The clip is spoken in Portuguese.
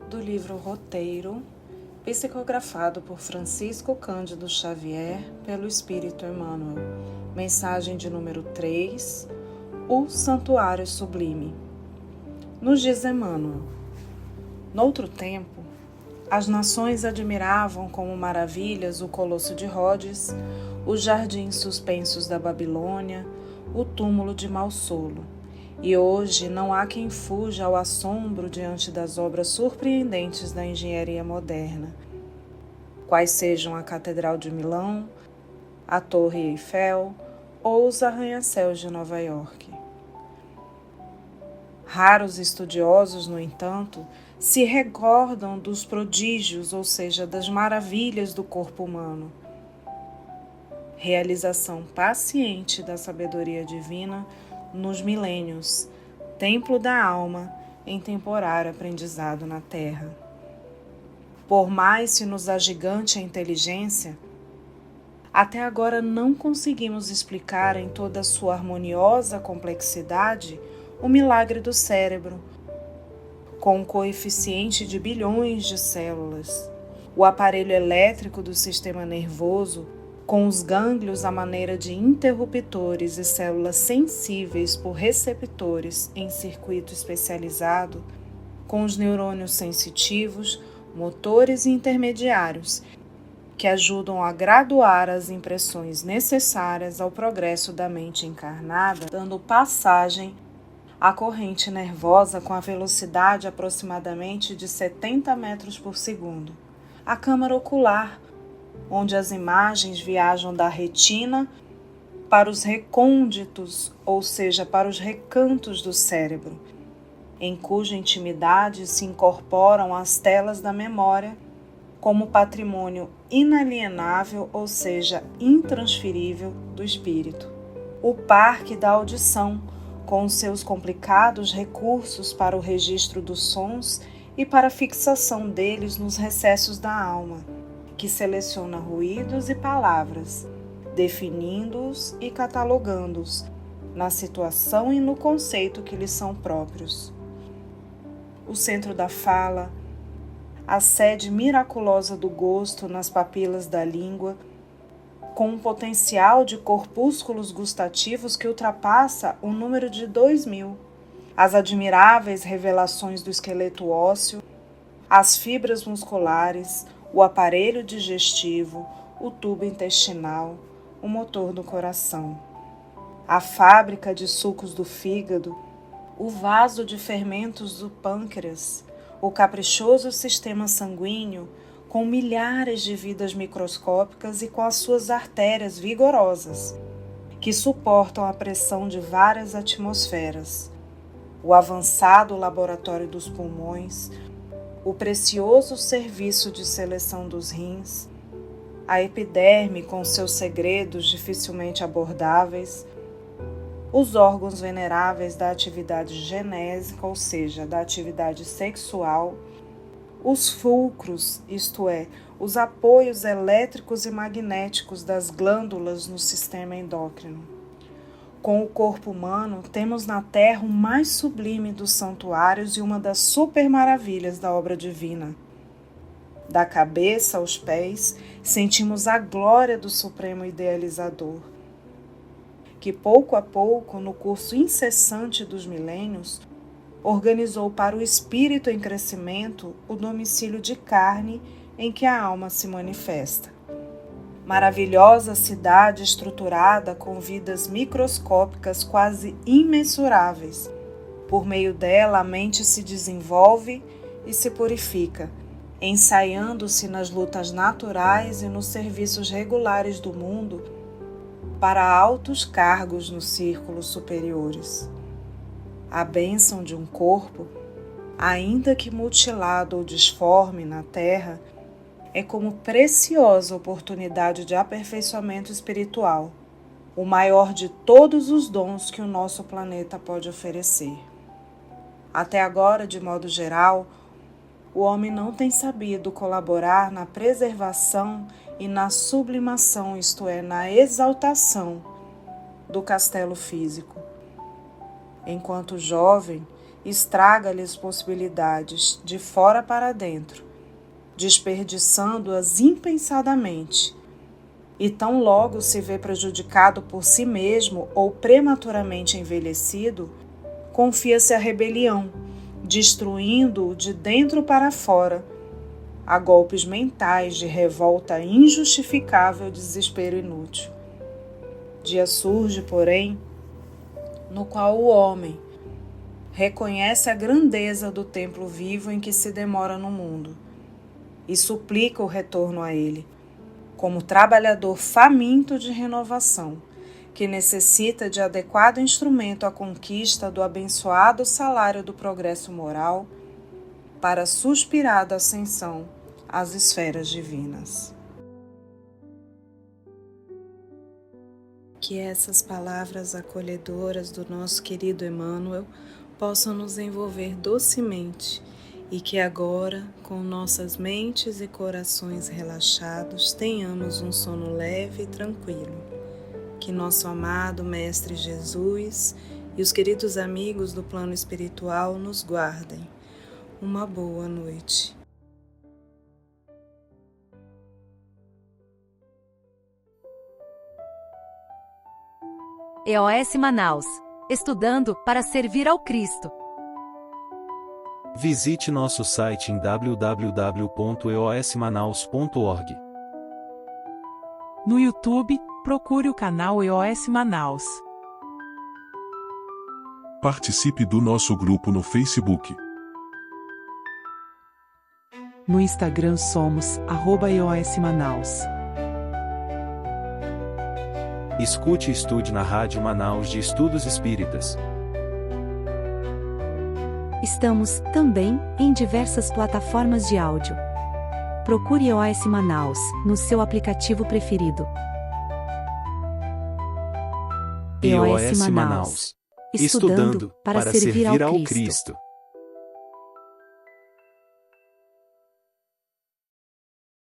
do livro Roteiro, psicografado por Francisco Cândido Xavier, pelo Espírito Emmanuel. Mensagem de número 3, o Santuário Sublime. Nos diz Emmanuel: noutro tempo, as nações admiravam como maravilhas o Colosso de Rhodes, os jardins suspensos da Babilônia, o túmulo de Malsolo. E hoje não há quem fuja ao assombro diante das obras surpreendentes da engenharia moderna, quais sejam a Catedral de Milão, a Torre Eiffel ou os arranha-céus de Nova York. Raros estudiosos, no entanto, se recordam dos prodígios, ou seja, das maravilhas do corpo humano. Realização paciente da sabedoria divina nos milênios, templo da alma em temporário aprendizado na terra. Por mais se nos agigante a inteligência, até agora não conseguimos explicar em toda a sua harmoniosa complexidade o milagre do cérebro, com um coeficiente de bilhões de células, o aparelho elétrico do sistema nervoso, com os gânglios à maneira de interruptores e células sensíveis por receptores em circuito especializado, com os neurônios sensitivos, motores e intermediários, que ajudam a graduar as impressões necessárias ao progresso da mente encarnada, dando passagem à corrente nervosa com a velocidade aproximadamente de 70 metros por segundo. A câmara ocular, onde as imagens viajam da retina para os recônditos, ou seja, para os recantos do cérebro, em cuja intimidade se incorporam as telas da memória como patrimônio inalienável, ou seja, intransferível do espírito. O parque da audição, com os seus complicados recursos para o registro dos sons e para a fixação deles nos recessos da alma, que seleciona ruídos e palavras, definindo-os e catalogando-os na situação e no conceito que lhes são próprios. O centro da fala, a sede miraculosa do gosto nas papilas da língua, com um potencial de corpúsculos gustativos que ultrapassa o número de 2000, as admiráveis revelações do esqueleto ósseo, as fibras musculares, o aparelho digestivo, o tubo intestinal, o motor do coração, a fábrica de sucos do fígado, o vaso de fermentos do pâncreas, o caprichoso sistema sanguíneo com milhares de vidas microscópicas e com as suas artérias vigorosas, que suportam a pressão de várias atmosferas, o avançado laboratório dos pulmões, o precioso serviço de seleção dos rins, a epiderme com seus segredos dificilmente abordáveis, os órgãos veneráveis da atividade genésica, ou seja, da atividade sexual, os fulcros, isto é, os apoios elétricos e magnéticos das glândulas no sistema endócrino. Com o corpo humano, temos na Terra o mais sublime dos santuários e uma das supermaravilhas da obra divina. Da cabeça aos pés, sentimos a glória do Supremo Idealizador, que pouco a pouco, no curso incessante dos milênios, organizou para o espírito em crescimento o domicílio de carne em que a alma se manifesta. Maravilhosa cidade estruturada com vidas microscópicas quase imensuráveis. Por meio dela, a mente se desenvolve e se purifica, ensaiando-se nas lutas naturais e nos serviços regulares do mundo para altos cargos nos círculos superiores. A bênção de um corpo, ainda que mutilado ou disforme na terra, é como preciosa oportunidade de aperfeiçoamento espiritual, o maior de todos os dons que o nosso planeta pode oferecer. Até agora, de modo geral, o homem não tem sabido colaborar na preservação e na sublimação, isto é, na exaltação do castelo físico. Enquanto jovem, estraga-lhes possibilidades de fora para dentro, desperdiçando-as impensadamente, e tão logo se vê prejudicado por si mesmo ou prematuramente envelhecido, confia-se à rebelião, destruindo-o de dentro para fora, a golpes mentais de revolta injustificável e desespero inútil. Dia surge, porém, no qual o homem reconhece a grandeza do templo vivo em que se demora no mundo e suplica o retorno a ele, como trabalhador faminto de renovação, que necessita de adequado instrumento à conquista do abençoado salário do progresso moral para a suspirada ascensão às esferas divinas. Que essas palavras acolhedoras do nosso querido Emmanuel possam nos envolver docemente e que agora, com nossas mentes e corações relaxados, tenhamos um sono leve e tranquilo. Que nosso amado Mestre Jesus e os queridos amigos do plano espiritual nos guardem. Uma boa noite. EOS Manaus. Estudando para servir ao Cristo. Visite nosso site em www.eosmanaus.org. No YouTube, procure o canal EOS Manaus. Participe do nosso grupo no Facebook. No Instagram somos @EOS Manaus. Escute e estude na Rádio Manaus de Estudos Espíritas. Estamos, também, em diversas plataformas de áudio. Procure EOS Manaus, no seu aplicativo preferido. EOS Manaus. Estudando para servir ao Cristo.